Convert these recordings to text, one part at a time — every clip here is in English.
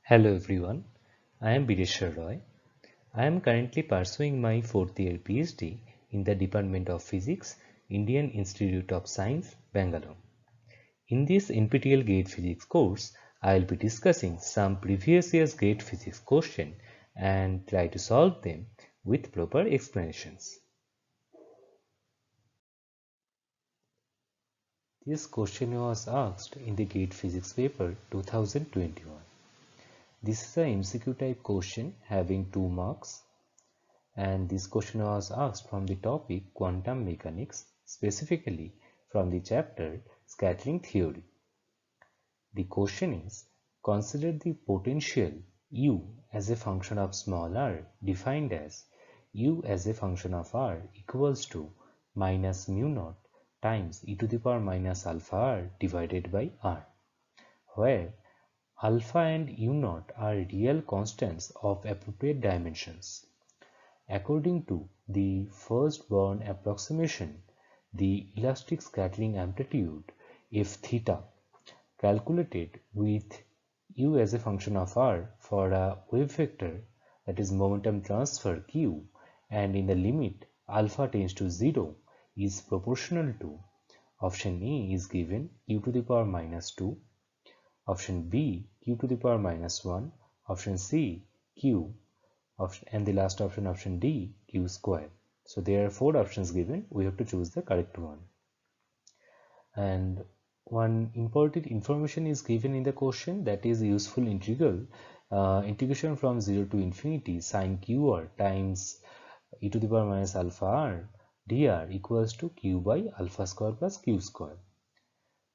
Hello everyone, I am Bireshwar Roy. I am currently pursuing my 4th year PhD in the Department of Physics, Indian Institute of Science, Bangalore. In this NPTEL GATE Physics course, I will be discussing some previous year's GATE Physics questions and try to solve them with proper explanations. This question was asked in the GATE Physics paper 2021. This is a MCQ type question having 2 marks, and this question was asked from the topic quantum mechanics, specifically from the chapter scattering theory. The question is, consider the potential U as a function of small r defined as U as a function of r equals to minus mu naught times e to the power minus alpha r divided by r, where alpha and u naught are real constants of appropriate dimensions. According to the first Born approximation, the elastic scattering amplitude f theta calculated with u as a function of r for a wave vector, that is momentum transfer q, and in the limit alpha tends to 0 is proportional to option A is given q to the power minus 2, option B q to the power minus 1, option C q, and the last option, option D, q square. So there are 4 options given. We have to choose the correct one. And one important information is given in the question, that is useful integral. Integration from 0 to infinity sine qr times e to the power minus alpha r dr equals to q by alpha square plus q square.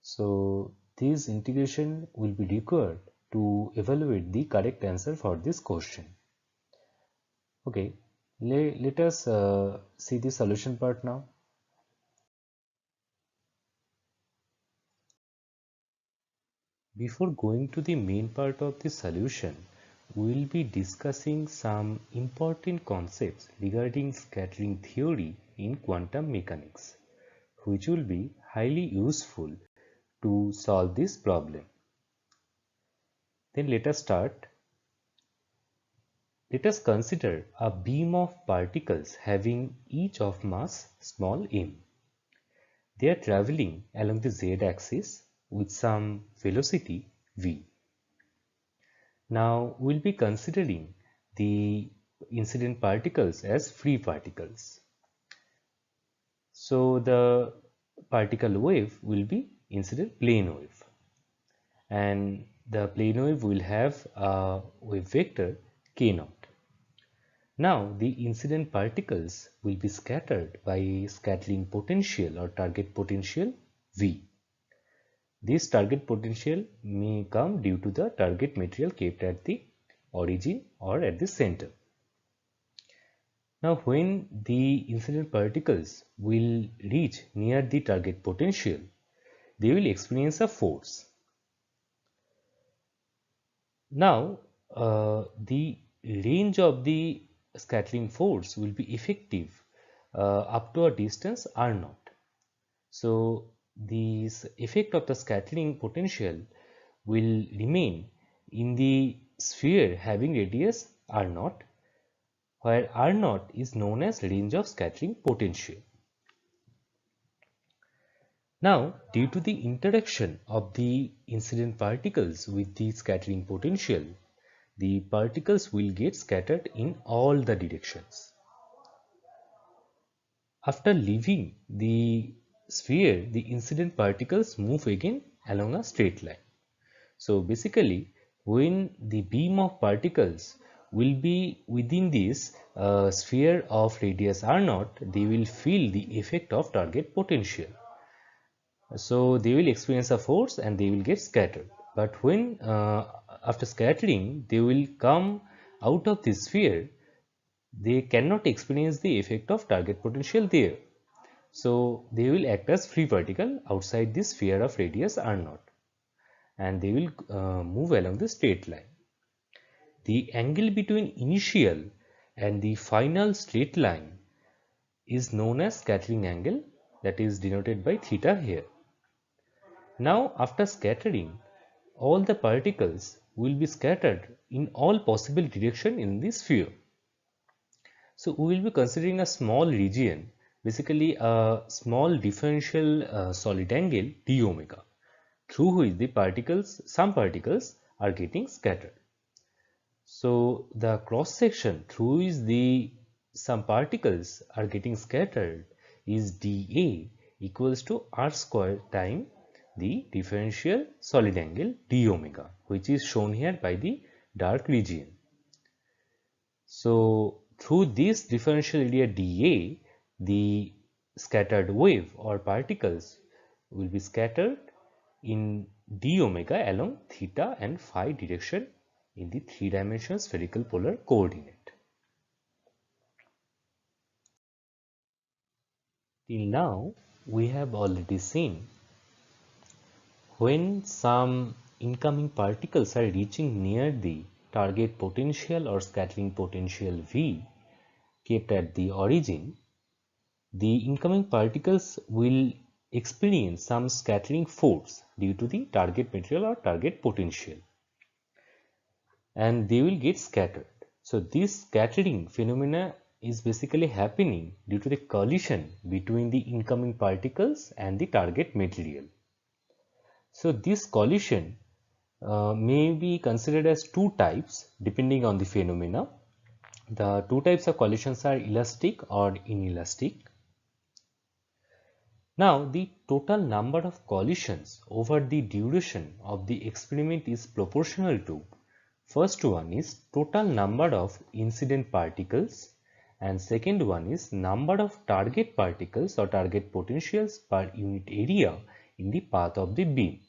So this integration will be required to evaluate the correct answer for this question. Okay, let us see the solution part now. Before going to the main part of the solution, we will be discussing some important concepts regarding scattering theory in quantum mechanics, which will be highly useful to solve this problem. Then let us start. Let us consider a beam of particles having each of mass small m. They are traveling along the z-axis with some velocity v. Now we'll be considering the incident particles as free particles. So the particle wave will be incident plane wave, and the plane wave will have a wave vector k naught. Now the incident particles will be scattered by scattering potential or target potential V. This target potential may come due to the target material kept at the origin or at the center. Now when the incident particles will reach near the target potential, they will experience a force. Now the range of the scattering force will be effective up to a distance r naught. So this effect of the scattering potential will remain in the sphere having radius r naught, where r naught is known as range of scattering potential. Now, due to the interaction of the incident particles with the scattering potential, the particles will get scattered in all the directions. After leaving the sphere, the incident particles move again along a straight line. So basically, when the beam of particles will be within this sphere of radius r naught, they will feel the effect of target potential. So they will experience a force and they will get scattered. But when after scattering they will come out of this sphere, they cannot experience the effect of target potential there. So they will act as free particle outside this sphere of radius r naught, and they will move along the straight line. The angle between initial and the final straight line is known as scattering angle, that is denoted by theta here. Now after scattering, all the particles will be scattered in all possible direction in the sphere. So we will be considering a small region, basically a small differential solid angle d omega, through which some particles are getting scattered. So the cross section through which some particles are getting scattered is dA equals to r square time the differential solid angle d omega, which is shown here by the dark region. So through this differential area dA, the scattered wave or particles will be scattered in d omega along theta and phi direction in the three-dimensional spherical polar coordinate. Till now, we have already seen when some incoming particles are reaching near the target potential or scattering potential V kept at the origin, the incoming particles will experience some scattering force due to the target material or target potential, and they will get scattered. So this scattering phenomena is basically happening due to the collision between the incoming particles and the target material. So this collision may be considered as two types depending on the phenomena. The two types of collisions are elastic or inelastic. Now the total number of collisions over the duration of the experiment is proportional to, first one is total number of incident particles, and second one is number of target particles or target potentials per unit area in the path of the beam.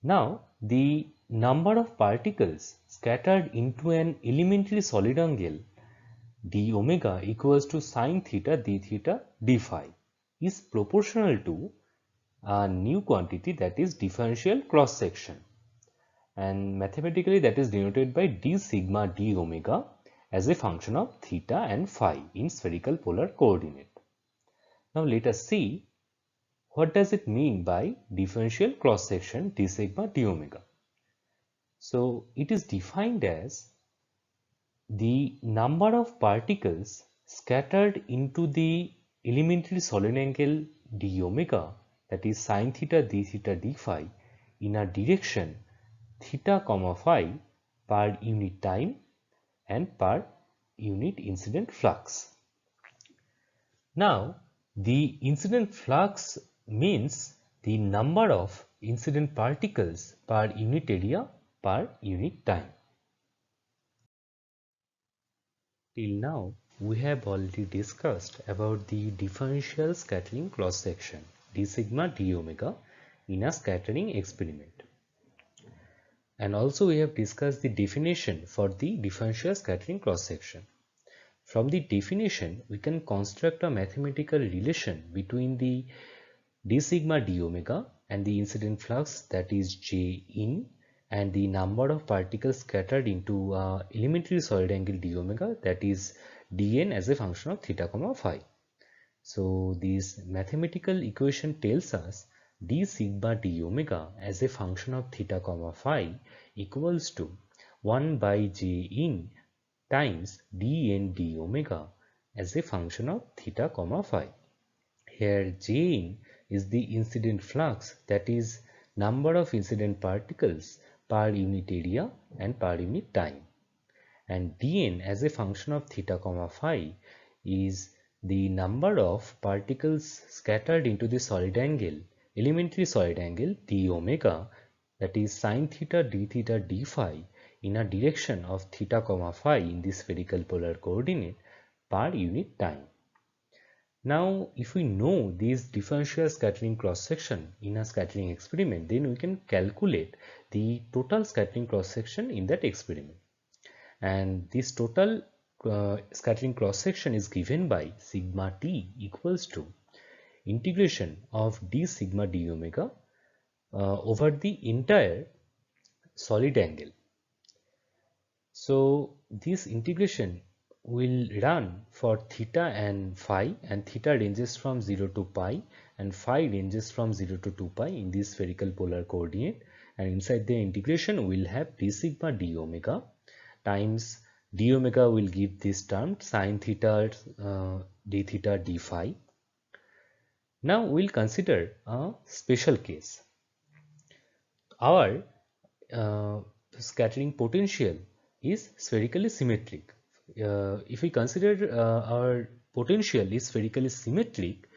Now the number of particles scattered into an elementary solid angle d omega equals to sine theta d theta d phi is proportional to a new quantity, that is differential cross section, and mathematically that is denoted by d sigma d omega as a function of theta and phi in spherical polar coordinate. Now let us see what does it mean by differential cross section d sigma d omega. So it is defined as the number of particles scattered into the elementary solid angle d omega, that is sine theta d theta d phi, in a direction theta comma phi per unit time and per unit incident flux. Now the incident flux means the number of incident particles per unit area per unit time. Till now, we have already discussed about the differential scattering cross section d sigma d omega in a scattering experiment. And also we have discussed the definition for the differential scattering cross section. From the definition, we can construct a mathematical relation between the d sigma d omega and the incident flux, that is J in, and the number of particles scattered into elementary solid angle d omega, that is dn, as a function of theta comma phi. So this mathematical equation tells us d sigma d omega as a function of theta comma phi equals to 1 by J in times dn d omega as a function of theta comma phi. Here J in is the incident flux, that is number of incident particles per unit area and per unit time, and dn as a function of theta comma phi is the number of particles scattered into the solid angle, elementary solid angle d omega, that is sine theta d theta d phi, in a direction of theta comma phi in the spherical polar coordinate per unit time. Now if we know this differential scattering cross section in a scattering experiment, then we can calculate the total scattering cross section in that experiment, and this total scattering cross section is given by sigma t equals to integration of d sigma d omega over the entire solid angle. So this integration will run for theta and phi, and theta ranges from 0 to pi and phi ranges from 0 to 2 pi in this spherical polar coordinate, and inside the integration we will have d sigma d omega times d omega will give this term sine theta d theta d phi. Now we will consider a special case. Our scattering potential is spherically symmetric. If we consider our potential is spherically symmetric,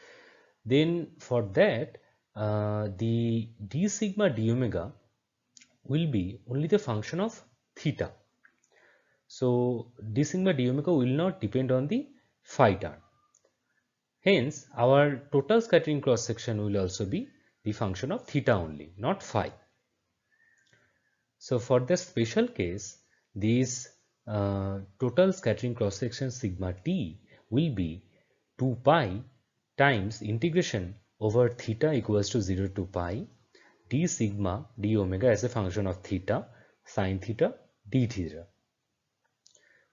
then for that the d sigma d omega will be only the function of theta. So d sigma d omega will not depend on the phi term. Hence our total scattering cross section will also be the function of theta only, not phi. So for the special case, this total scattering cross section sigma t will be 2 pi times integration over theta equals to 0 to pi d sigma d omega as a function of theta sine theta d theta.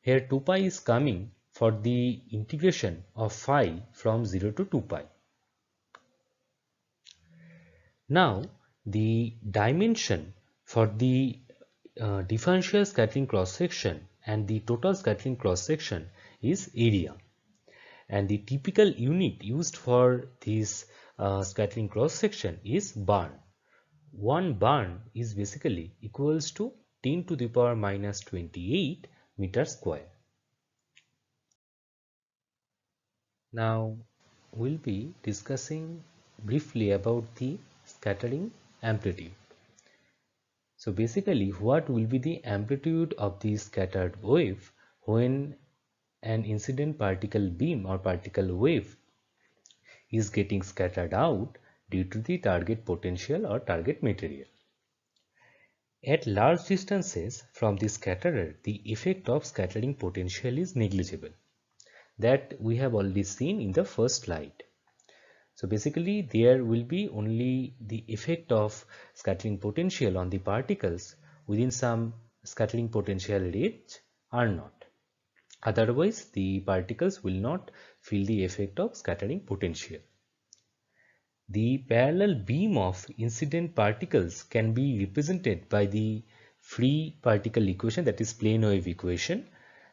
Here 2 pi is coming for the integration of phi from 0 to 2 pi. Now the dimension for the differential scattering cross section and the total scattering cross section is area, and the typical unit used for this scattering cross section is barn. One barn is basically equals to 10 to the power minus 28 meter square. Now we'll be discussing briefly about the scattering amplitude. So basically what will be the amplitude of the scattered wave when an incident particle beam or particle wave is getting scattered out due to the target potential or target material. At large distances from the scatterer, the effect of scattering potential is negligible. That we have already seen in the first slide. So basically there will be only the effect of scattering potential on the particles within some scattering potential range or not. Otherwise the particles will not feel the effect of scattering potential. The parallel beam of incident particles can be represented by the free particle equation, that is plane wave equation,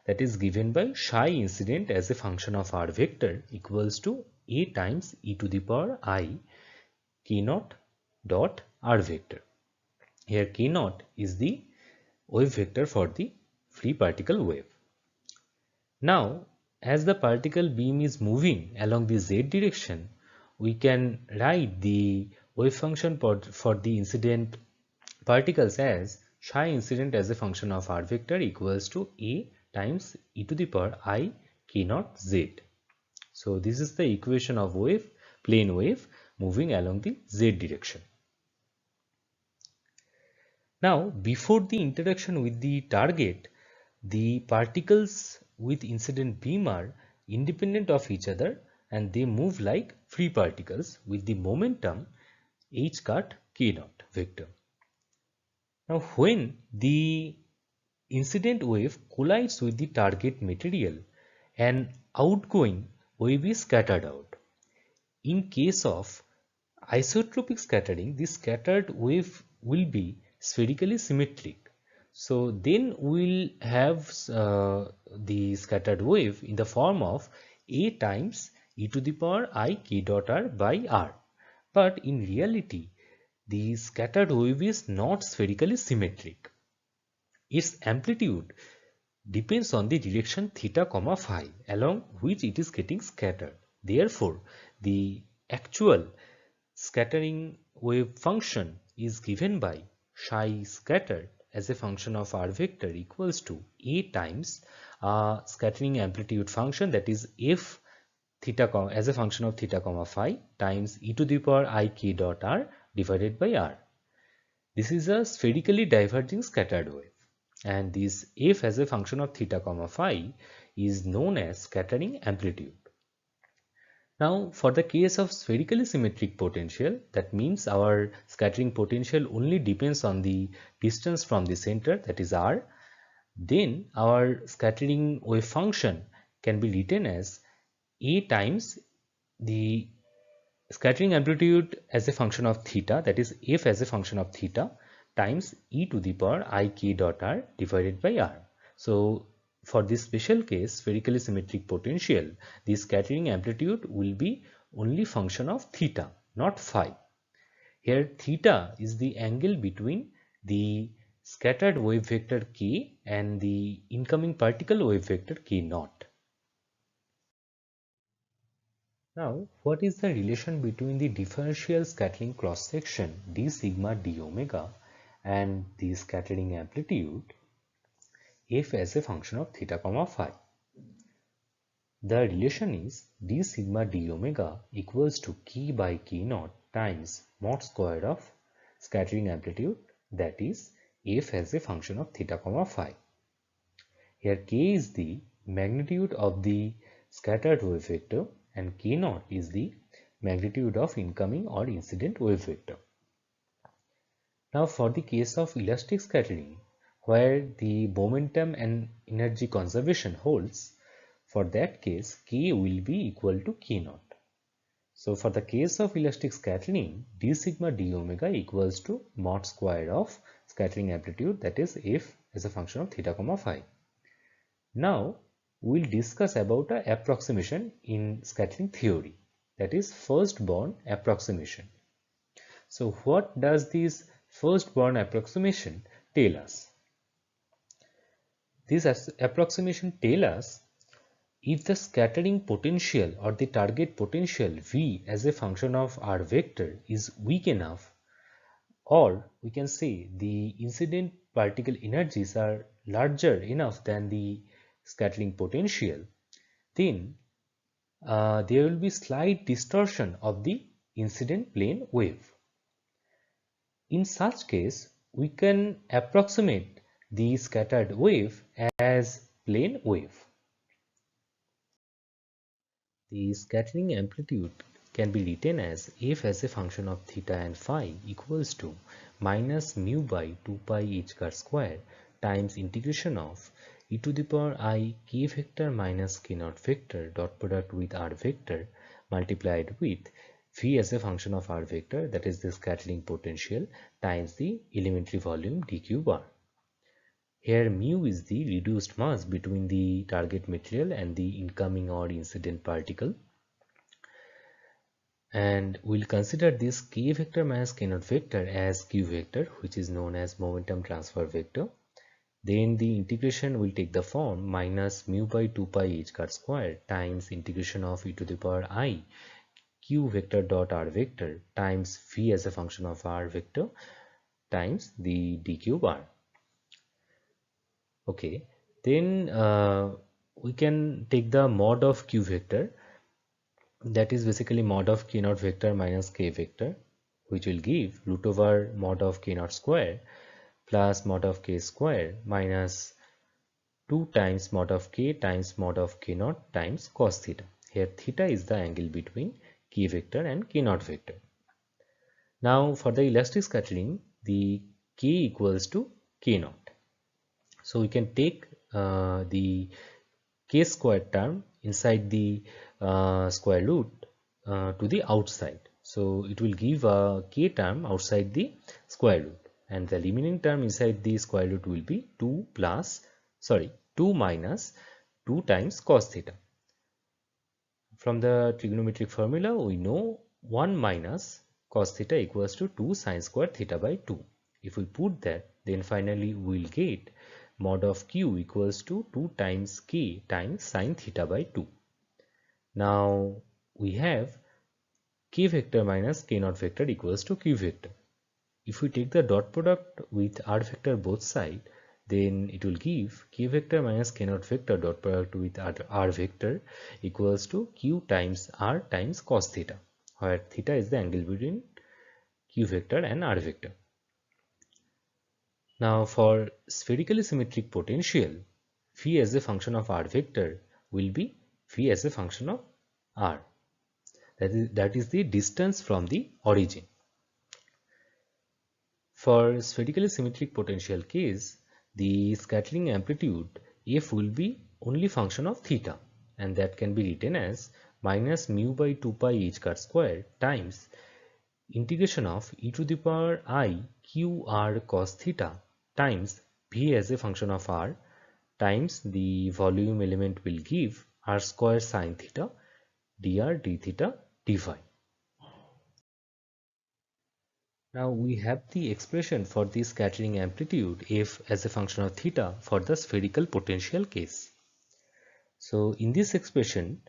that is given by psi incident as a function of r vector equals to a times e to the power I k naught dot r vector. Here k naught is the wave vector for the free particle wave. Now as the particle beam is moving along the z direction, we can write the wave function for the incident particles as psi incident as a function of r vector equals to a times e to the power I k naught z. So this is the equation of wave, plane wave moving along the z direction. Now before the interaction with the target, the particles with incident beam are independent of each other and they move like free particles with the momentum h cut k naught vector. Now when the incident wave collides with the target material, an outgoing wave is scattered out. In case of isotropic scattering, the scattered wave will be spherically symmetric. So then we'll have the scattered wave in the form of a times e to the power I k dot r by r. But in reality, the scattered wave is not spherically symmetric. Its amplitude depends on the direction theta comma phi along which it is getting scattered. Therefore, the actual scattering wave function is given by psi scattered as a function of r vector equals to a times scattering amplitude function, that is f theta as a function of theta comma phi times e to the power I k dot r divided by r. This is a spherically diverging scattered wave, and this f as a function of theta comma phi is known as scattering amplitude. Now for the case of spherically symmetric potential, that means our scattering potential only depends on the distance from the center, that is r. then our scattering wave function can be written as A times the scattering amplitude as a function of theta, that is f as a function of theta, times e to the power I k dot r divided by r. So for this special case, spherically symmetric potential, the scattering amplitude will be only function of theta, not phi. Here theta is the angle between the scattered wave vector k and the incoming particle wave vector k naught. Now, what is the relation between the differential scattering cross section d sigma d omega and the scattering amplitude f as a function of theta comma phi? The relation is d sigma d omega equals to k by k naught times mod square of scattering amplitude, that is f as a function of theta comma phi. Here k is the magnitude of the scattered wave vector and k naught is the magnitude of incoming or incident wave vector. Now for the case of elastic scattering, where the momentum and energy conservation holds, for that case k will be equal to k naught. So for the case of elastic scattering, d sigma d omega equals to mod square of scattering amplitude, that is f as a function of theta comma phi. Now we will discuss about a approximation in scattering theory, that is first born approximation. So what does this first born approximation tell us? This approximation tells us if the scattering potential or the target potential V as a function of r vector is weak enough, or we can say the incident particle energies are larger enough than the scattering potential, then there will be slight distortion of the incident plane wave. In such case, we can approximate the scattered wave as plane wave. The scattering amplitude can be written as f as a function of theta and phi equals to minus mu by 2 pi h car square times integration of e to the power I k vector minus k naught vector dot product with r vector multiplied with v as a function of r vector, that is the scattering potential, times the elementary volume dq bar. Here mu is the reduced mass between the target material and the incoming or incident particle. And we'll consider this k vector minus k naught vector as q vector, which is known as momentum transfer vector. Then the integration will take the form minus mu by 2 pi h car square times integration of e to the power I q vector dot r vector times v as a function of r vector times the dq bar. Okay, then we can take the mod of q vector, that is basically mod of k naught vector minus k vector, which will give root over mod of k naught square plus mod of k square minus 2 times mod of k times mod of k naught times cos theta. Here theta is the angle between k vector and k naught vector. Now for the elastic scattering, the k equals to k naught. So we can take the k square term inside the square root to the outside. So it will give a k term outside the square root, and the remaining term inside the square root will be 2 minus 2 times cos theta. From the trigonometric formula, we know 1 minus cos theta equals to 2 sine square theta by 2. If we put that, then finally we will get mod of q equals to 2 times k times sine theta by 2. Now we have k vector minus k naught vector equals to q vector. If we take the dot product with r vector both sides, then it will give k vector minus k naught vector dot product with r vector equals to q times r times cos theta, where theta is the angle between q vector and r vector. Now for spherically symmetric potential, phi as a function of r vector will be phi as a function of r. That is the distance from the origin. For spherically symmetric potential case, the scattering amplitude f will be only function of theta, and that can be written as minus mu by 2 pi h car square times integration of e to the power I q r cos theta times v as a function of r times the volume element will give r square sin theta dr d theta dy. Now we have the expression for the scattering amplitude f as a function of theta for the spherical potential case. So in this expression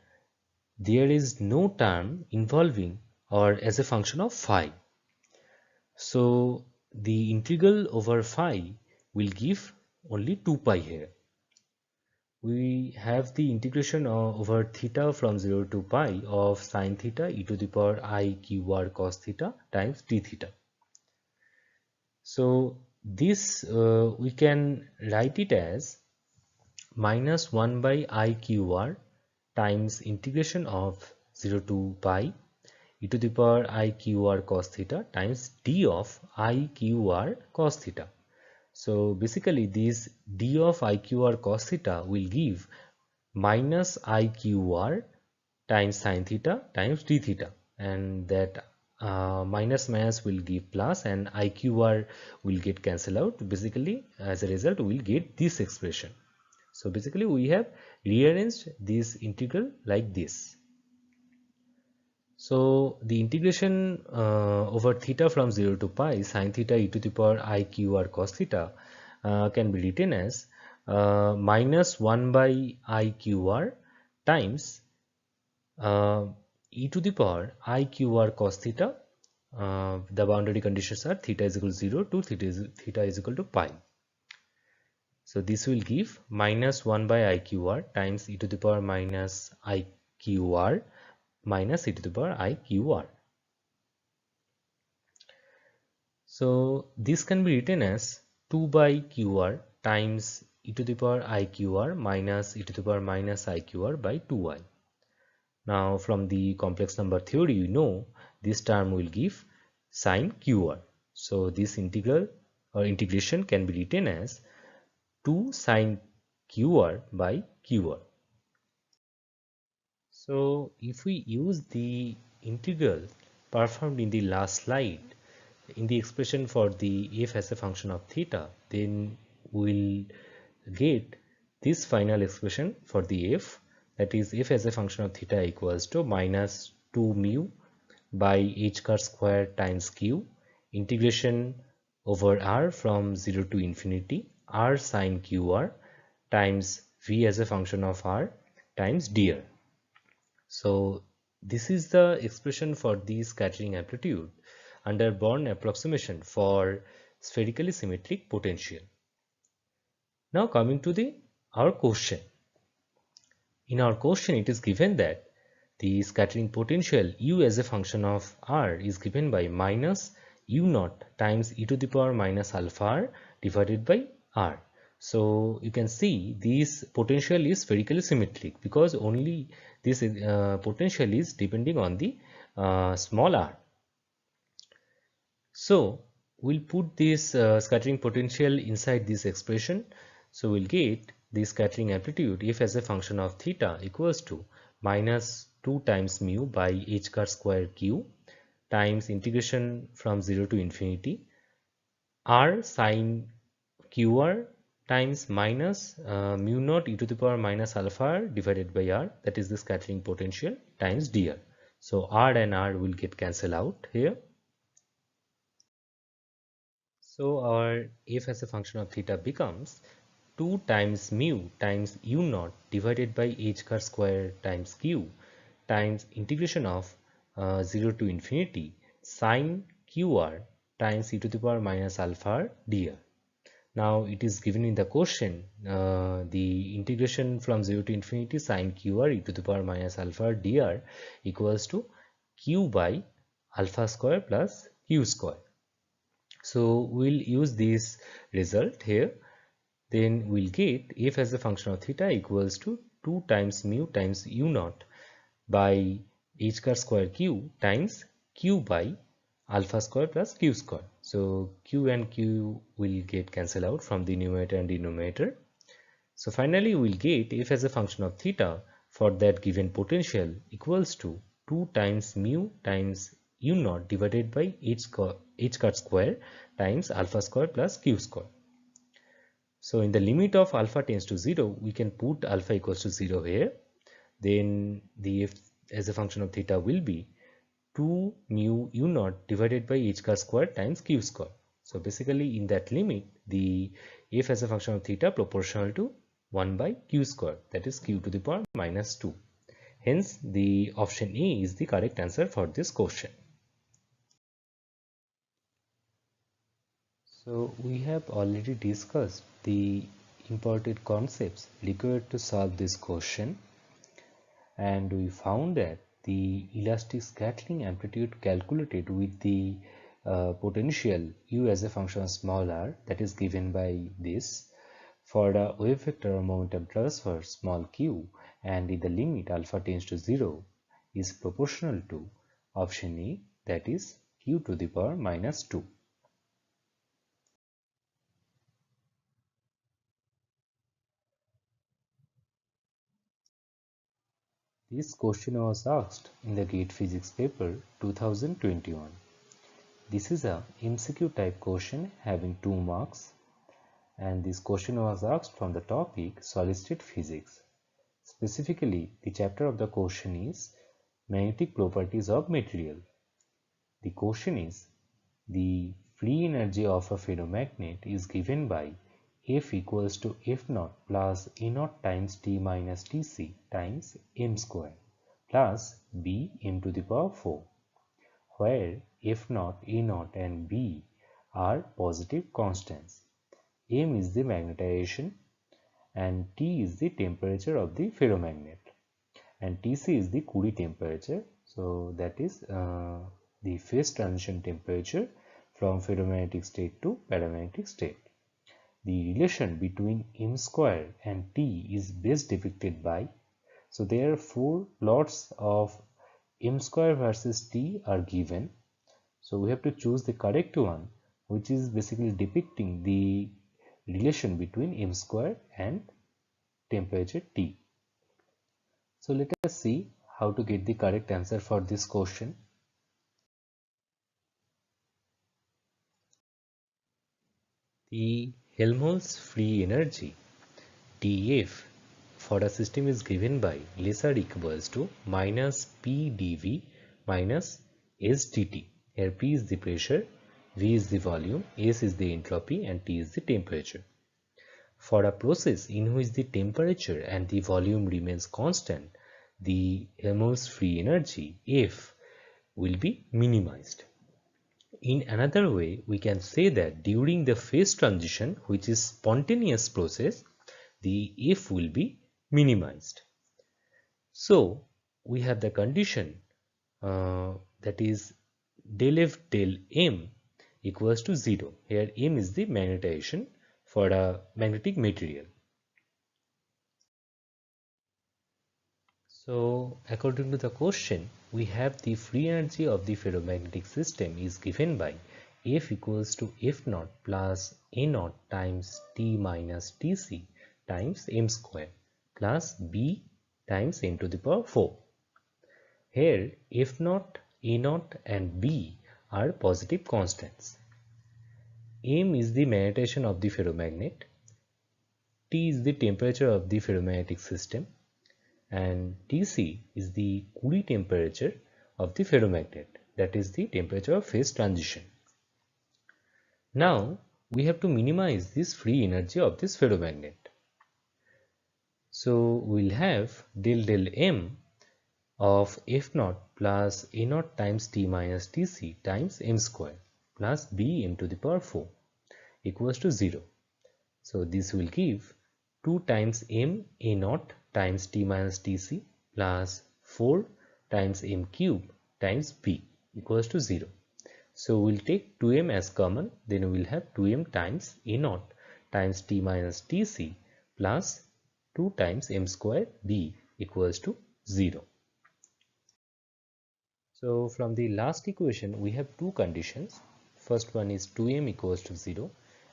there is no term involving or as a function of phi. So the integral over phi will give only 2 pi here. We have the integration over theta from 0 to pi of sin theta e to the power I q r cos theta times d theta. So this we can write it as minus 1 by I q r times integration of 0 to pi e to the power I q r cos theta times d of I q r cos theta. So basically this d of I q r cos theta will give minus I q r times sin theta times d theta, and that minus minus will give plus and I q r will get cancelled out. Basically as a result we will get this expression. So basically we have rearranged this integral like this. So the integration over theta from 0 to pi sin theta e to the power I q r cos theta can be written as minus 1 by I q r times e to the power I q r cos theta. The boundary conditions are theta is equal to 0 to theta is equal to pi. So this will give minus 1 by I q r times e to the power minus I q r minus e to the power I q r. So this can be written as 2 by q r times e to the power I q r minus e to the power minus I q r by 2i. Now from the complex number theory you know this term will give sin q r. So this integral or integration can be written as 2 sin q r by q r. So if we use the integral performed in the last slide in the expression for the f as a function of theta, then we'll get this final expression for the f, that is f as a function of theta equals to minus 2 mu by h car square times q integration over r from 0 to infinity r sin q r times v as a function of r times dr. So this is the expression for the scattering amplitude under Born approximation for spherically symmetric potential. Now coming to our question. In our question it is given that the scattering potential u as a function of r is given by minus u naught times e to the power minus alpha r divided by r. So you can see this potential is spherically symmetric because only this potential is depending on the small r. So we'll put this scattering potential inside this expression. So we'll get the scattering amplitude f as a function of theta equals to minus 2 times mu by h car square q times integration from 0 to infinity r sin qr times minus mu naught e to the power minus alpha r divided by r, that is the scattering potential, times dr. So r and r will get cancelled out here. So our f as a function of theta becomes 2 times mu times u naught divided by h car square times q times integration of 0 to infinity sin qr times e to the power minus alpha r dr. Now it is given in the question the integration from 0 to infinity sin qr e to the power minus alpha r dr equals to q by alpha square plus q square. So we'll use this result here. Then we'll get f as a function of theta equals to 2 times mu times u naught by h car square q times q by alpha square plus q square. So q and q will get cancelled out from the numerator and denominator. So finally we will get f as a function of theta for that given potential equals to 2 times mu times u naught divided by h cut square times alpha square plus q square. So in the limit of alpha tends to 0, we can put alpha equals to 0 here. Then the f as a function of theta will be 2 mu u naught divided by h cut square times q square. So basically in that limit, the f as a function of theta proportional to 1 by q square, that is q to the power minus 2. Hence the option A is the correct answer for this question. So we have already discussed the important concepts required to solve this question, and we found that the elastic scattering amplitude calculated with the potential u as a function of small r, that is given by this, for the wave vector or momentum transfer small q and in the limit alpha tends to 0 is proportional to option A, that is q to the power minus 2. This question was asked in the GATE Physics paper 2021. This is a MCQ type question having 2 marks, and this question was asked from the topic solid state physics. Specifically, the chapter of the question is magnetic properties of material. The question is, the free energy of a ferromagnet is given by F equals to F naught plus A naught times T minus Tc times m square plus B m to the power 4, where F naught, A naught and B are positive constants. M is the magnetization and T is the temperature of the ferromagnet, and Tc is the Curie temperature. So that is the phase transition temperature from ferromagnetic state to paramagnetic state. The relation between m square and T is best depicted by, so there are 4 plots of m square versus T are given. So we have to choose the correct one, which is basically depicting the relation between m square and temperature T. So let us see how to get the correct answer for this question. The Helmholtz free energy TF for a system is given by less or equals to minus P dV minus S dt. Here P is the pressure, V is the volume, S is the entropy and T is the temperature. For a process in which the temperature and the volume remains constant, the Helmholtz free energy F will be minimized. In another way, we can say that during the phase transition, which is spontaneous process, the F will be minimized. So we have the condition that is del F del M equals to 0. Here M is the magnetization for a magnetic material. So according to the question, we have the free energy of the ferromagnetic system is given by F equals to F naught plus A naught times T minus Tc times m square plus B times m to the power 4. Here F naught, A naught and B are positive constants. M is the magnetization of the ferromagnet, T is the temperature of the ferromagnetic system, and Tc is the Curie temperature of the ferromagnet, that is the temperature of phase transition. Now we have to minimize this free energy of this ferromagnet. So we'll have del M of F naught plus A naught times T minus Tc times m square plus B m to the power 4 equals to 0. So this will give 2 times m A naught times T minus Tc plus 4 times m cube times B equals to 0. So we'll take 2m as common, then we'll have 2m times A naught times T minus Tc plus 2 times m square B equals to 0. So from the last equation we have two conditions. First one is 2m equals to 0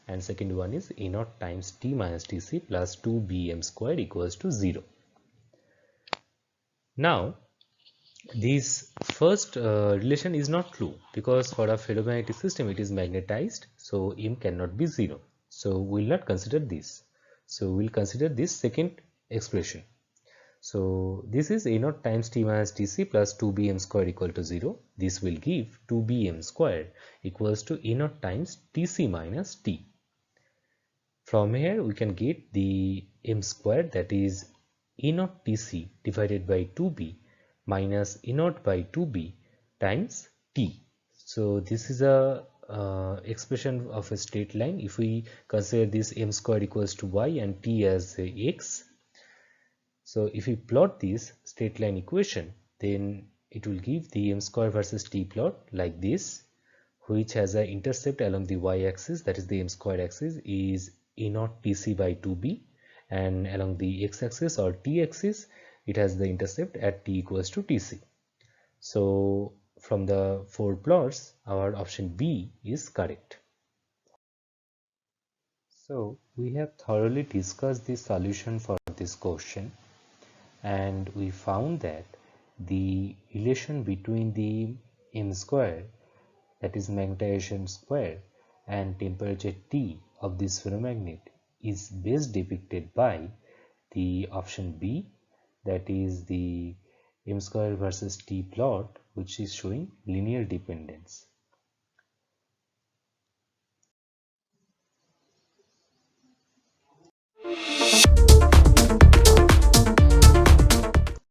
and second one is a naught times t minus tc plus 2bm squared equals to 0. Now this first relation is not true because for a ferromagnetic system it is magnetized, so m cannot be 0. So we will not consider this. So we will consider this second expression. So this is a naught times t minus tc plus 2bm squared equal to 0. This will give 2bm squared equals to a naught times tc minus t. From here we can get the m squared, that is a naught tc divided by 2b minus a naught by 2b times t. So this is a expression of a straight line. If we consider this m squared equals to y and t as x, so if we plot this straight line equation, then it will give the m square versus t plot like this, which has an intercept along the y-axis, that is the m square axis, is a naught tc by 2b, and along the x-axis or t-axis it has the intercept at t equals to tc. So from the four plots our option B is correct. So we have thoroughly discussed the solution for this question, and we found that the relation between the m square, that is magnetization square, and temperature T of this ferromagnet is best depicted by the option B, that is the m square versus T plot, which is showing linear dependence.